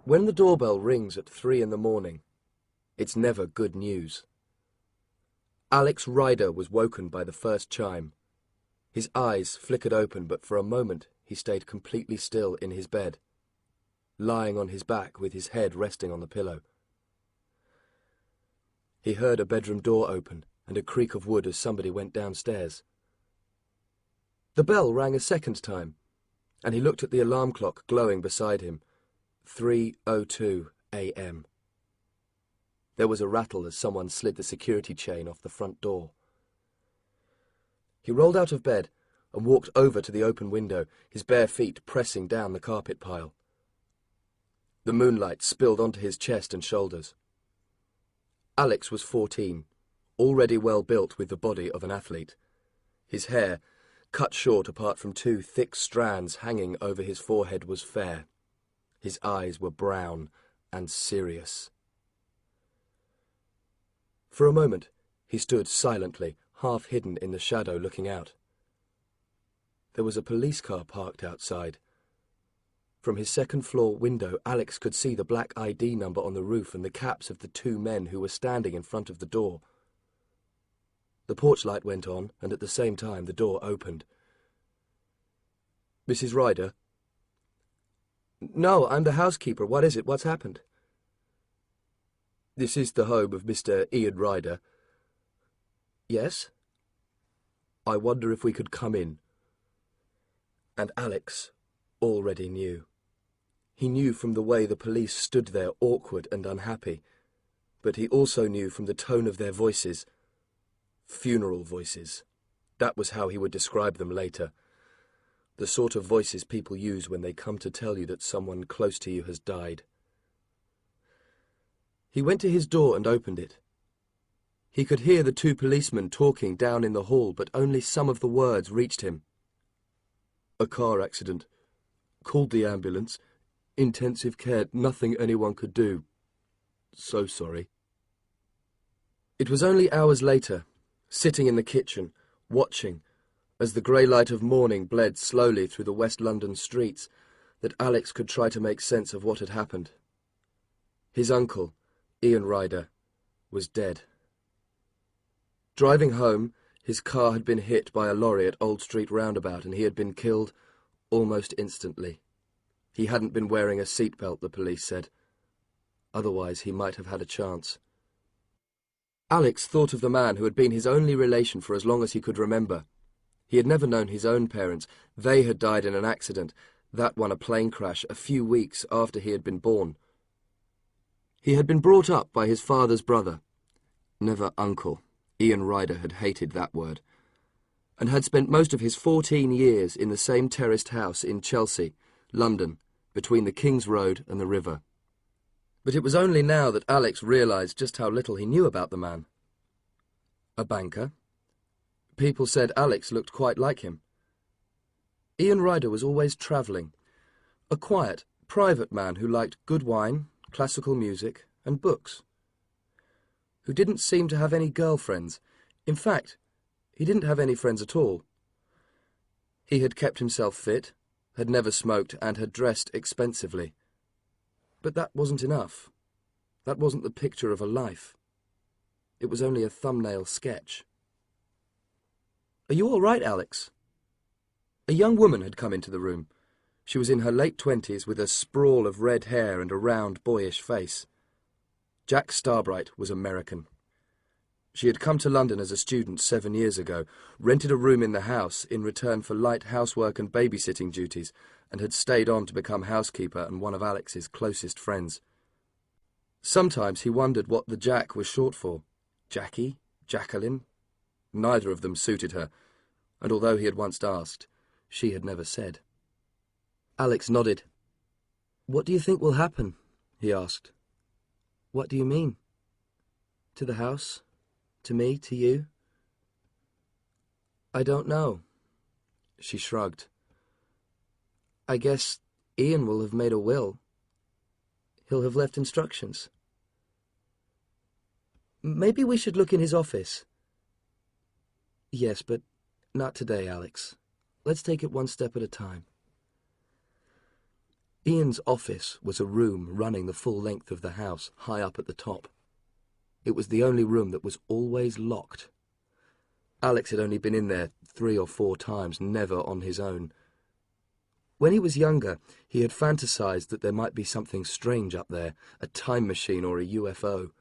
When the doorbell rings at 3 in the morning, it's never good news. Alex Ryder was woken by the first chime. His eyes flickered open, but for a moment he stayed completely still in his bed, lying on his back with his head resting on the pillow. He heard a bedroom door open and a creak of wood as somebody went downstairs. The bell rang a second time, and he looked at the alarm clock glowing beside him. 3:02 a.m. There was a rattle as someone slid the security chain off the front door. He rolled out of bed and walked over to the open window, his bare feet pressing down the carpet pile. The moonlight spilled onto his chest and shoulders. Alex was 14, already well built with the body of an athlete. His hair, cut short apart from 2 thick strands hanging over his forehead, was fair. His eyes were brown and serious. For a moment, he stood silently, half hidden in the shadow, looking out. There was a police car parked outside. From his second-floor window, Alex could see the black ID number on the roof and the caps of the 2 men who were standing in front of the door. The porch light went on, and at the same time the door opened. "Mrs. Ryder?" "No, I'm the housekeeper. What is it? What's happened?" "This is the home of Mr. Ian Ryder." "Yes?" "I wonder if we could come in." And Alex already knew. He knew from the way the police stood there, awkward and unhappy, but he also knew from the tone of their voices. Funeral voices. That was how he would describe them later. The sort of voices people use when they come to tell you that someone close to you has died. He went to his door and opened it. He could hear the 2 policemen talking down in the hall, but only some of the words reached him. "A car accident. Called the ambulance. Intensive care. Nothing anyone could do. So sorry." It was only hours later, sitting in the kitchen, watching, as the grey light of morning bled slowly through the West London streets, that Alex could try to make sense of what had happened. His uncle, Ian Ryder, was dead. Driving home, his car had been hit by a lorry at Old Street roundabout, and he had been killed almost instantly. He hadn't been wearing a seatbelt, the police said. Otherwise, he might have had a chance. Alex thought of the man who had been his only relation for as long as he could remember. He had never known his own parents. They had died in an accident, that one a plane crash, a few weeks after he had been born. He had been brought up by his father's brother. Never uncle. Ian Ryder had hated that word. And had spent most of his 14 years in the same terraced house in Chelsea, London, between the King's Road and the river. But it was only now that Alex realised just how little he knew about the man. A banker. People said Alex looked quite like him. Ian Ryder was always travelling. A quiet, private man who liked good wine, classical music, and books. Who didn't seem to have any girlfriends. In fact, he didn't have any friends at all. He had kept himself fit, had never smoked, and had dressed expensively. But that wasn't enough. That wasn't the picture of a life. It was only a thumbnail sketch. "Are you all right, Alex?" A young woman had come into the room. She was in her late 20s with a sprawl of red hair and a round, boyish face. Jack Starbright was American. She had come to London as a student 7 years ago, rented a room in the house in return for light housework and babysitting duties, and had stayed on to become housekeeper and one of Alex's closest friends. Sometimes he wondered what the Jack was short for. Jackie? Jacqueline? Neither of them suited her, and although he had once asked, she had never said. Alex nodded. "What do you think will happen?" he asked. "What do you mean? To the house? To me? To you?" "I don't know." She shrugged. "I guess Ian will have made a will. He'll have left instructions. Maybe we should look in his office." "Yes, but not today, Alex. Let's take it one step at a time." Ian's office was a room running the full length of the house, high up at the top. It was the only room that was always locked. Alex had only been in there 3 or 4 times, never on his own. When he was younger, he had fantasized that there might be something strange up there, a time machine or a UFO.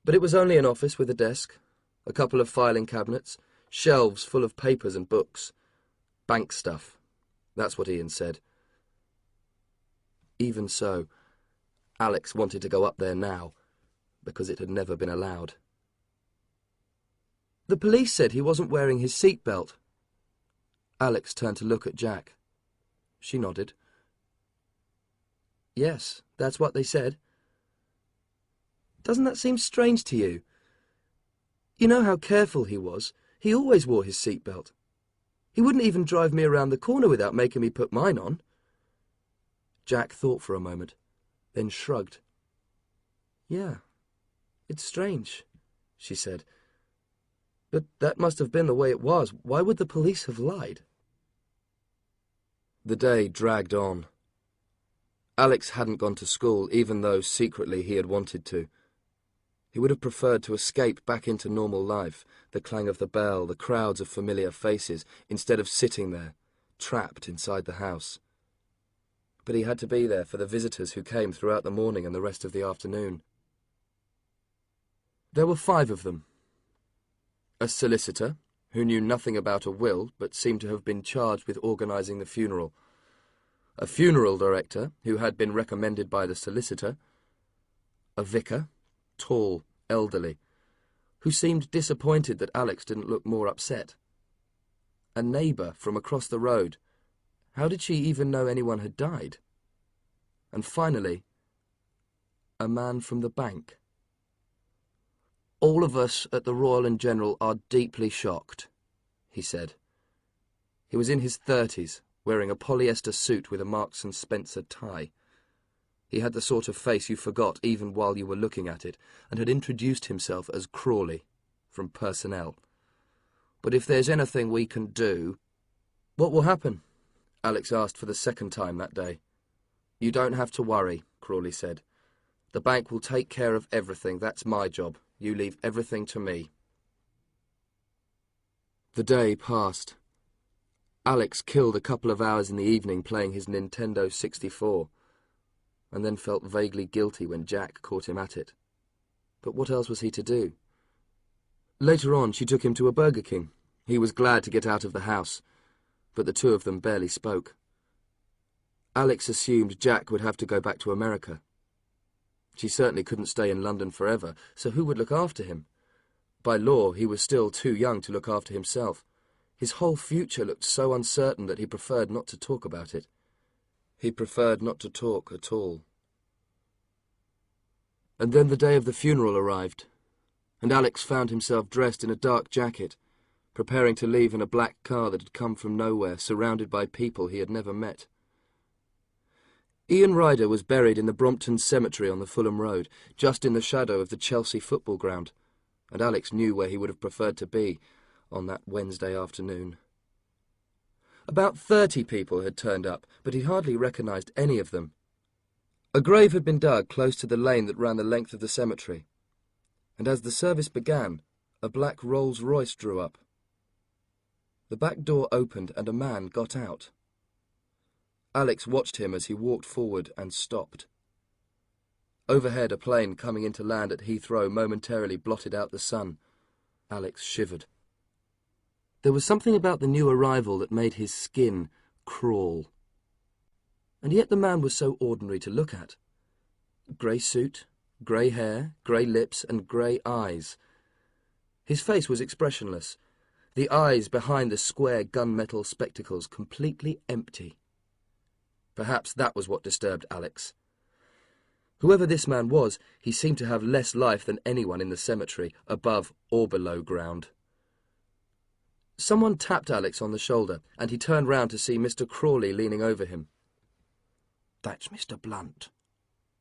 But it was only an office with a desk, a couple of filing cabinets, shelves full of papers and books. Bank stuff. That's what Ian said. Even so, Alex wanted to go up there now, because it had never been allowed. The police said he wasn't wearing his seatbelt. Alex turned to look at Jack. She nodded. Yes, that's what they said. Doesn't that seem strange to you? You know how careful he was. He always wore his seatbelt. He wouldn't even drive me around the corner without making me put mine on. Jack thought for a moment, then shrugged. Yeah, it's strange, she said. But that must have been the way it was. Why would the police have lied? The day dragged on. Alex hadn't gone to school, even though secretly he had wanted to. He would have preferred to escape back into normal life, the clang of the bell, the crowds of familiar faces, instead of sitting there, trapped inside the house. But he had to be there for the visitors who came throughout the morning and the rest of the afternoon. There were 5 of them. A solicitor, who knew nothing about a will but seemed to have been charged with organising the funeral. A funeral director, who had been recommended by the solicitor. A vicar, tall, elderly, who seemed disappointed that Alex didn't look more upset. A neighbour from across the road. How did she even know anyone had died? And finally, a man from the bank. All of us at the Royal and General are deeply shocked, he said. He was in his 30s, wearing a polyester suit with a Marks and Spencer tie. He had the sort of face you forgot even while you were looking at it, and had introduced himself as Crawley, from personnel. But if there's anything we can do... What will happen? Alex asked for the 2nd time that day. You don't have to worry, Crawley said. The bank will take care of everything. That's my job. You leave everything to me. The day passed. Alex killed a couple of hours in the evening playing his Nintendo 64, and then felt vaguely guilty when Jack caught him at it. But what else was he to do? Later on, she took him to a Burger King. He was glad to get out of the house, but the 2 of them barely spoke. Alex assumed Jack would have to go back to America. She certainly couldn't stay in London forever, so who would look after him? By law, he was still too young to look after himself. His whole future looked so uncertain that he preferred not to talk about it. He preferred not to talk at all. And then the day of the funeral arrived, and Alex found himself dressed in a dark jacket, preparing to leave in a black car that had come from nowhere, surrounded by people he had never met. Ian Ryder was buried in the Brompton Cemetery on the Fulham Road, just in the shadow of the Chelsea football ground, and Alex knew where he would have preferred to be on that Wednesday afternoon. About 30 people had turned up, but he hardly recognised any of them. A grave had been dug close to the lane that ran the length of the cemetery, and as the service began, a black Rolls-Royce drew up. The back door opened and a man got out. Alex watched him as he walked forward and stopped. Overhead, a plane coming into land at Heathrow momentarily blotted out the sun. Alex shivered. There was something about the new arrival that made his skin crawl. And yet the man was so ordinary to look at. Grey suit, grey hair, grey lips, and grey eyes. His face was expressionless, the eyes behind the square gunmetal spectacles completely empty. Perhaps that was what disturbed Alex. Whoever this man was, he seemed to have less life than anyone in the cemetery, above or below ground. Someone tapped Alex on the shoulder, and he turned round to see Mr. Crawley leaning over him. "That's Mr. Blunt,"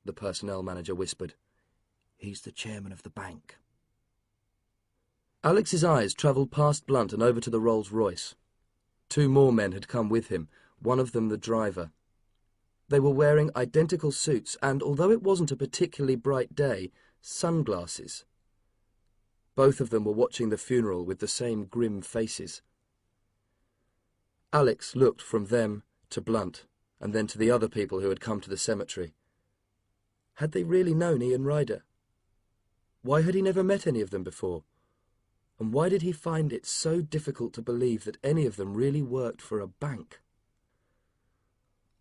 the personnel manager whispered. "He's the chairman of the bank." Alex's eyes travelled past Blunt and over to the Rolls-Royce. 2 more men had come with him, one of them the driver. They were wearing identical suits and, although it wasn't a particularly bright day, sunglasses. Both of them were watching the funeral with the same grim faces. Alex looked from them to Blunt, and then to the other people who had come to the cemetery. Had they really known Ian Ryder? Why had he never met any of them before? And why did he find it so difficult to believe that any of them really worked for a bank?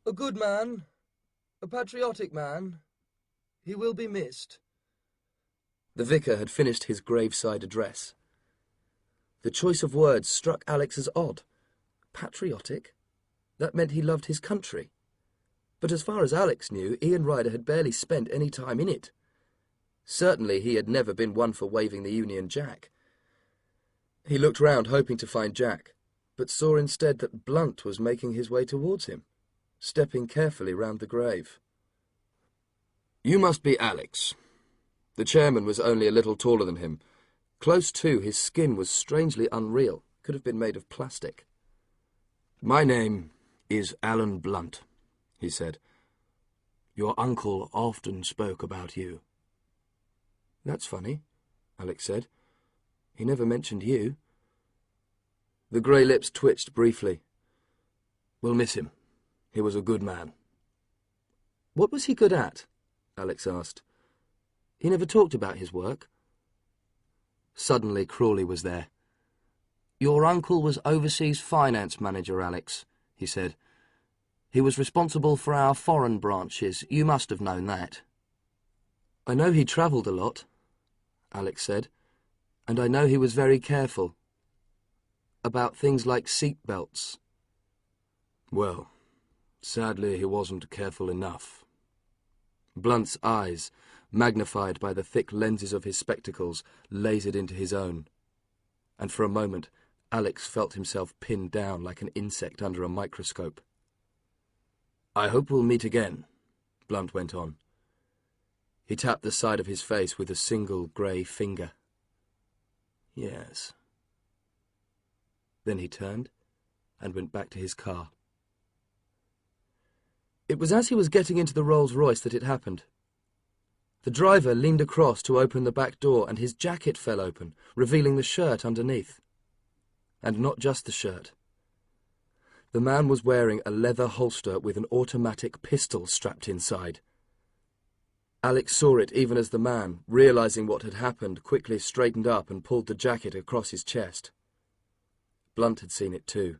A good man, a patriotic man. He will be missed. The vicar had finished his graveside address. The choice of words struck Alex as odd. Patriotic? That meant he loved his country. But as far as Alex knew, Ian Ryder had barely spent any time in it. Certainly he had never been one for waving the Union Jack. He looked round, hoping to find Jack, but saw instead that Blunt was making his way towards him, stepping carefully round the grave. "You must be Alex." The chairman was only a little taller than him. Close to, his skin was strangely unreal, could have been made of plastic. "My name is Alan Blunt," he said. "Your uncle often spoke about you." "That's funny," Alex said. "He never mentioned you." The grey lips twitched briefly. "We'll miss him. He was a good man." "What was he good at?" Alex asked. "He never talked about his work." Suddenly Crawley was there. "Your uncle was overseas finance manager, Alex," he said. "He was responsible for our foreign branches. You must have known that." "I know he travelled a lot," Alex said, "and I know he was very careful. About things like seat belts." "Well, sadly he wasn't careful enough." Blunt's eyes, magnified by the thick lenses of his spectacles, lasered into his own, and for a moment Alex felt himself pinned down like an insect under a microscope. "I hope we'll meet again," Blunt went on. He tapped the side of his face with a single grey finger. "Yes." Then he turned and went back to his car. It was as he was getting into the Rolls-Royce that it happened. The driver leaned across to open the back door, and his jacket fell open, revealing the shirt underneath. And not just the shirt. The man was wearing a leather holster with an automatic pistol strapped inside. Alex saw it even as the man, realizing what had happened, quickly straightened up and pulled the jacket across his chest. Blunt had seen it too.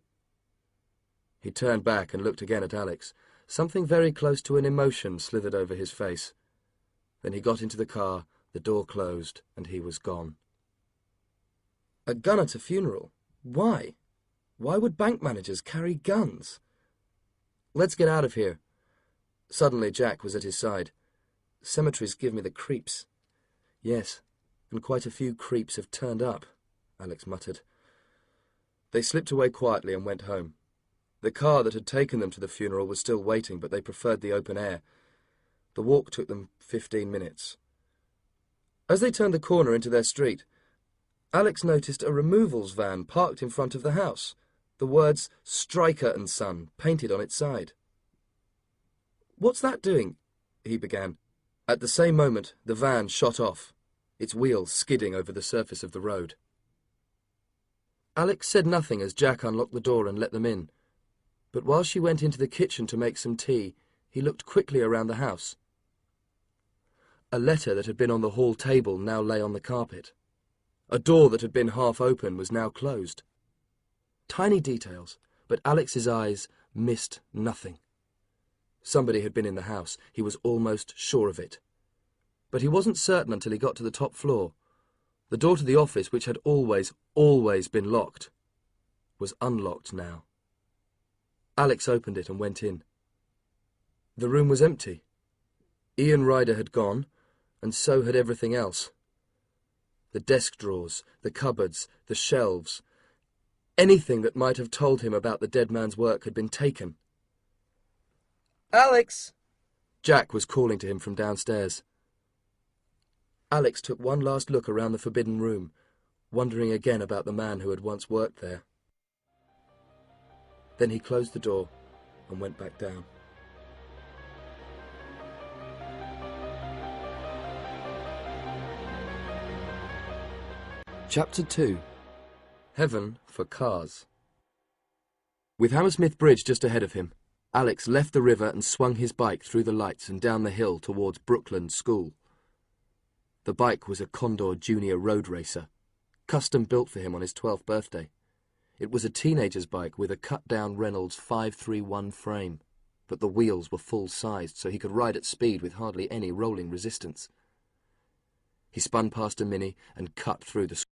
He turned back and looked again at Alex. Something very close to an emotion slithered over his face. Then he got into the car, the door closed, and he was gone. A gun at a funeral? Why? Why would bank managers carry guns? "Let's get out of here." Suddenly Jack was at his side. "Cemeteries give me the creeps." "Yes, and quite a few creeps have turned up," Alex muttered. They slipped away quietly and went home. The car that had taken them to the funeral was still waiting, but they preferred the open air. The walk took them 15 minutes. As they turned the corner into their street, Alex noticed a removals van parked in front of the house, the words "Stryker and Son" painted on its side. "What's that doing?" he began. At the same moment, the van shot off, its wheels skidding over the surface of the road. Alex said nothing as Jack unlocked the door and let them in, but while she went into the kitchen to make some tea, he looked quickly around the house. A letter that had been on the hall table now lay on the carpet. A door that had been half open was now closed. Tiny details, but Alex's eyes missed nothing. Somebody had been in the house. He was almost sure of it. But he wasn't certain until he got to the top floor. The door to the office, which had always been locked, was unlocked now. Alex opened it and went in. The room was empty. Ian Ryder had gone, and so had everything else. The desk drawers, the cupboards, the shelves. Anything that might have told him about the dead man's work had been taken. "Alex!" Jack was calling to him from downstairs. Alex took one last look around the forbidden room, wondering again about the man who had once worked there. Then he closed the door and went back down. Chapter 2. Heaven for Cars. With Hammersmith Bridge just ahead of him, Alex left the river and swung his bike through the lights and down the hill towards Brookland School. The bike was a Condor Junior road racer, custom built for him on his 12th birthday. It was a teenager's bike with a cut-down Reynolds 531 frame, but the wheels were full-sized so he could ride at speed with hardly any rolling resistance. He spun past a Mini and cut through the